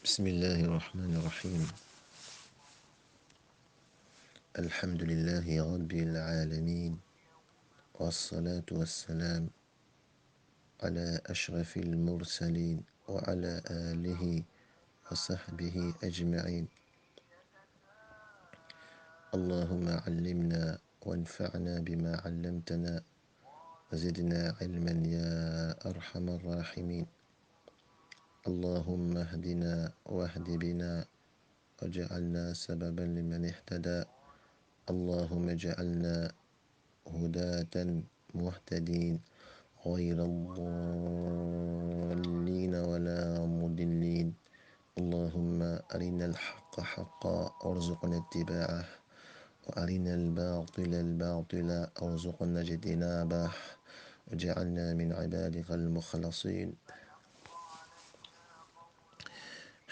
بسم الله الرحمن الرحيم. الحمد لله رب العالمين، والصلاة والسلام على أشرف المرسلين وعلى آله وصحبه أجمعين. اللهم علمنا وانفعنا بما علمتنا وزدنا علما يا أرحم الراحمين. اللهم اهدنا واهد بنا واجعلنا سببا لمن اهتدى. اللهم اجعلنا هداة مهتدين غير الضالين ولا مضلين. اللهم أرنا الحق حقا وارزقنا اتباعه، وأرنا الباطل باطلا وارزقنا اجتنابه، واجعلنا من عبادك المخلصين.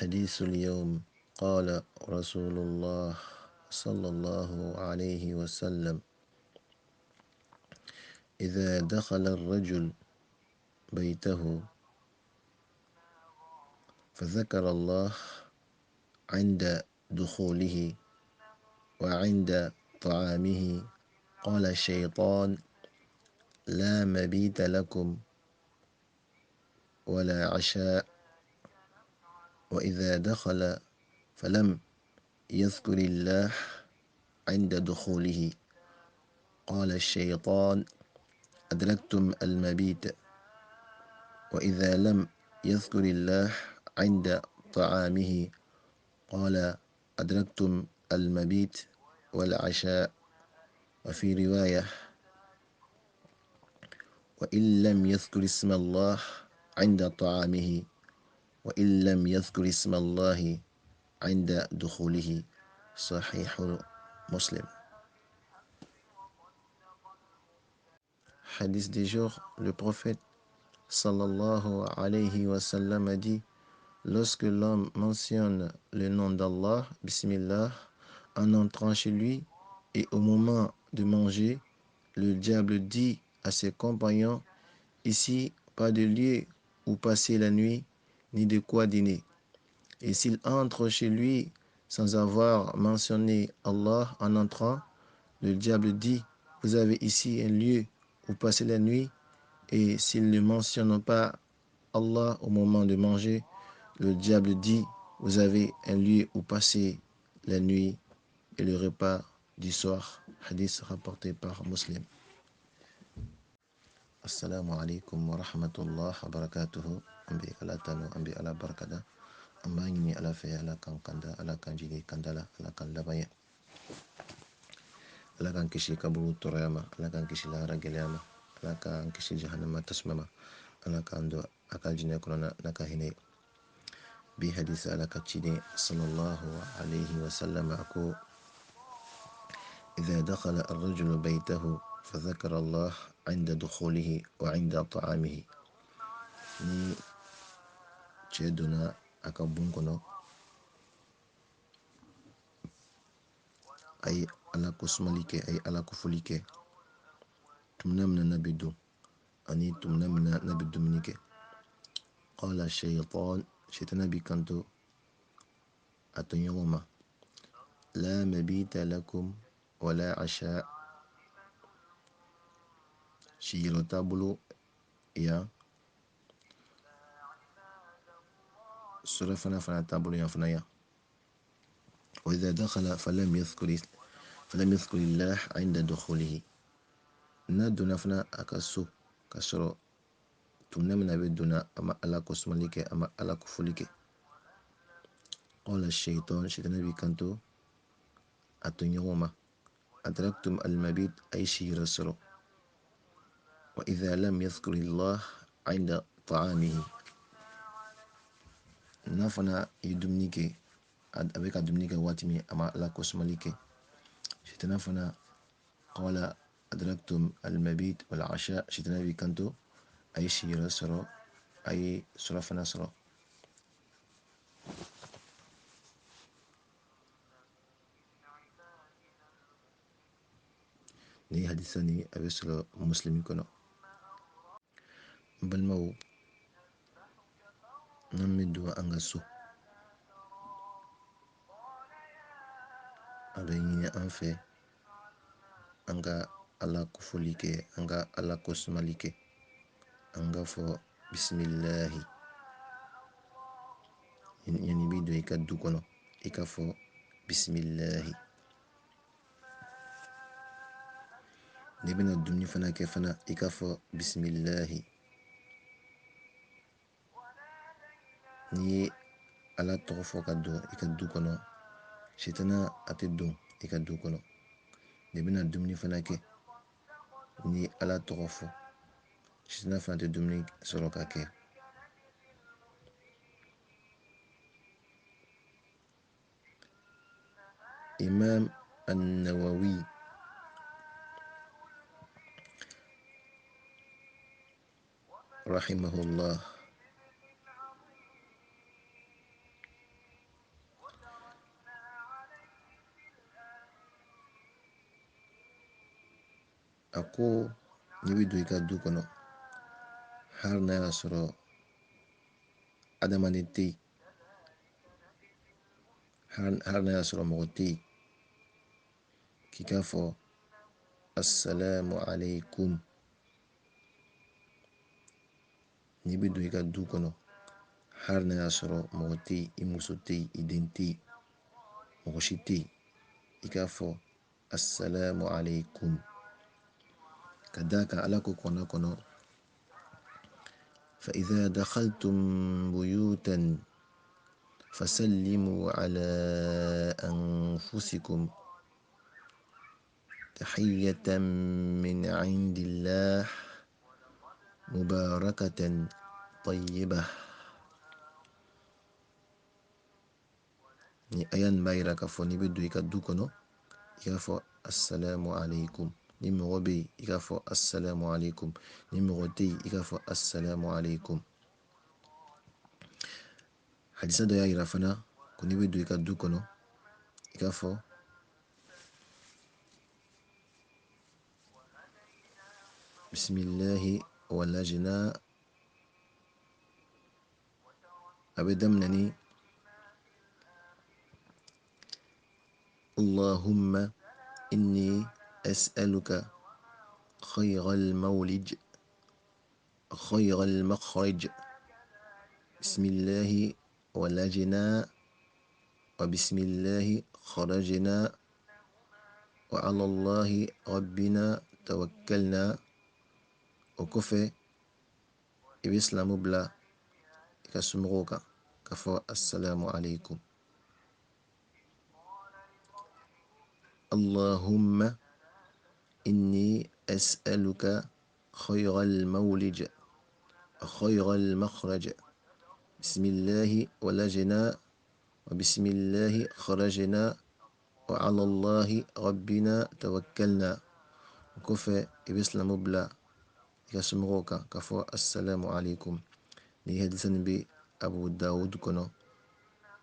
حديث اليوم: قال رسول الله صلى الله عليه وسلم: إذا دخل الرجل بيته فذكر الله عند دخوله وعند طعامه قال الشيطان: لا مبيت لكم ولا عشاء. وإذا دخل فلم يذكر الله عند دخوله قال الشيطان: أدركتم المبيت. وإذا لم يذكر الله عند طعامه قال: أدركتم المبيت والعشاء. وفي رواية: وإن لم يذكر اسم الله عند طعامه وإن لم يذكر اسم الله عند دخوله. صحيح مسلم. Hadith du jour: le prophète sallallahu alayhi wa sallam a dit: lorsque l'homme mentionne le nom d'Allah, Bismillah, en entrant chez lui et au moment de manger, le diable dit à ses compagnons: ici, pas de lieu où passer la nuit, ni de quoi dîner. Et s'il entre chez lui sans avoir mentionné Allah en entrant, le diable dit: vous avez ici un lieu où passer la nuit. Et s'il ne mentionne pas Allah au moment de manger, le diable dit: vous avez un lieu où passer la nuit et le repas du soir. Hadith rapporté par Muslim. Assalamu alaikum wa rahmatullah wa barakatuhu. Ambi ala tano, ambi ala barakada. Amba ngini ala fe ala kan kanda, ala kan jigi kandala, ala kan labaya. Ala kan kishi kaburu torayama, ala kan kishi lahara geleyama, ala kan kishi jahannama tasmama, ala kan do akal jine korona nakahine. بحديث على كتشيني صلى الله عليه وسلم أكو: إذا دخل الرجل بيته فذكر الله عند دخوله وعند طعامه. ni cedona aka bunkono ay ala ko sumalike ay ala ko folike tumnamna nabidu ani tumnamna nabidu minike qala shaytan shaytana bikanto atonyoma la mabita lakum wala asha. shiro tabulu ya sura fana tabulu ya fana ya. وإذا دخل فلم يذكر الله عند دخوله. ندنا فنا أكسو كسرو تمنمنا بدنا أما ألا كسملك أما ألا كفلك. قال الشيطان شيطان بكنتو أتنيوما أدركتم المبيت أي شيء رسلو. وإذا لم يذكر الله عند طعامه نفنا يدمنيك أبيك أدمنيك واتمي أما ألا كسملك. شيطان فنا قال: أدركتم المبيت والعشاء. شيطان بكنتو أي شيء رسلو أي صرف نصرو. ni hadisani abe solo muslimi kono. Balmaw nan mi duwa anga so bɛ ɲini an fɛ an ka ala kofɔli kɛ, an ka ala kosumali kɛ, an ka fɔ bisimilahi. Yani b'i don i ka du kɔnɔ i ka fɔ bisimilahi. N'i bɛna dumuni fana kɛ fana i ka fɔ bisimilahi. N'i ye ala tɔgɔ fɔ ka don i ka du kɔnɔ, sitana a tɛ don i ka du kɔnɔ. N'i bɛna dumuni fana kɛ, n'i ye ala tɔgɔ fɔ, sitana fana tɛ dumuni sɔrɔ ka kɛ. Imam An-Nawawi rahimahullah a ko n'i bɛ don i ka du kɔnɔ hali n'a y'a sɔrɔ adamaden tɛ yen, hali n'a y'a sɔrɔ mɔgɔ tɛ yen, k'i k'a fɔ assalamu alaikum. N'i bɛ don i ka du kɔnɔ hali n'a y'a sɔrɔ mɔgɔ tɛ yen, i muso tɛ yen, i den tɛ yen, mɔgɔ si tɛ yen, i k'a fɔ assalamu alaikum. Ka d'a kan ala ko kɔnɔ kɔnɔ فإذا دخلتم بيوتا فسلموا على أنفسكم تحية من عند الله مباركة طيبة. Ni ayan b'a yira k'a fɔ n'i bɛ don i ka du kɔnɔ i k'a fɔ assalamu alaikum. Ni mɔgɔ bɛ yen i k'a fɔ assalamu alaikum. Ni mɔgɔ tɛ yen i k'a fɔ assalamu alaikum. Hadisa dɔ y'a yira fana ko n'i bɛ don i ka du kɔnɔ i k'a fɔ bisimilahi walajina. A bɛ daminɛ ni Allahumma inni as'aluka khayral mawlij khayral makhraj bisimilahi walajina wa bisimilahi kharajina wa ala Allahi rabbina tawakkalna. O kɔfɛ i bɛ silamɛ bila i ka somɔgɔw kan k'a fɔ assalamu alaikum. Allahumma inni as'aluka khayral mawlij khayral makhraj bisimilahi walajina wa bisimilahi kharajina wa ala Allahi rabbina tawakkalna. O kɔfɛ i bɛ silamɛ bila i ka somɔgɔw kan k'a fɔ assalamu alaikum. Ni hadisa nin bɛ Abu Dawud kɔnɔ.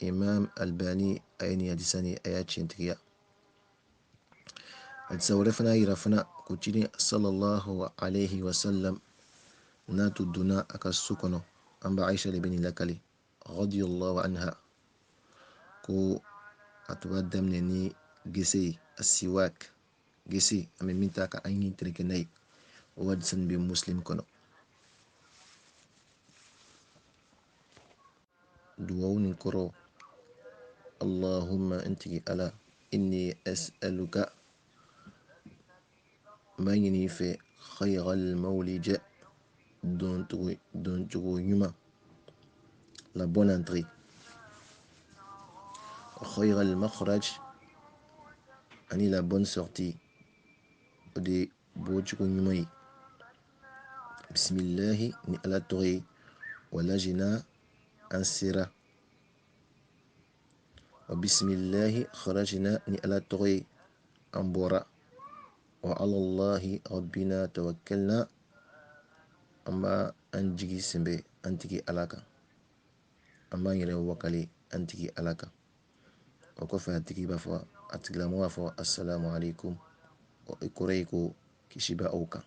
Imam Albani a ye nin hadisa nin a y'a tiɲɛtigiya. Hadisa wɛrɛ fana y'a yira fana ko ciden sallallahu alaihi wa sallam n'a tun donna a ka so kɔnɔ, an b'a Aisha de bɛ nin lakali radiyallahu anha, ko a tun b'a daminɛ ni gese ye, a siwak, gese an bɛ min ta ka an ɲi tereke n'a ye. O hadisa nin bɛ Muslim kɔnɔ. Duwawu nin kɔrɔ Allahumma n tigi ala inni as'aluka n b'a ɲini i fɛ khayral mawlij doncogo ɲuman, la bonne entrée, khayral makhraj ani la bonne sortie, o de ye bɔcogo ɲuman ye. Bisimilahi ni ala tɔgɔ ye, walajina an sera, wa bisimilahi kharajina ni ala tɔgɔ ye an bɔra, wa ala Allahi rabbina tawakkalna an b'a an jigi sɛbɛ an tigi ala kan, an b'an yɛrɛ wakali an tigi ala kan. O kɔfɛ a tigilamɔgɔ b'a fɔ assalamu alaikum, o kɔrɔ ye ko kisi bɛ aw kan.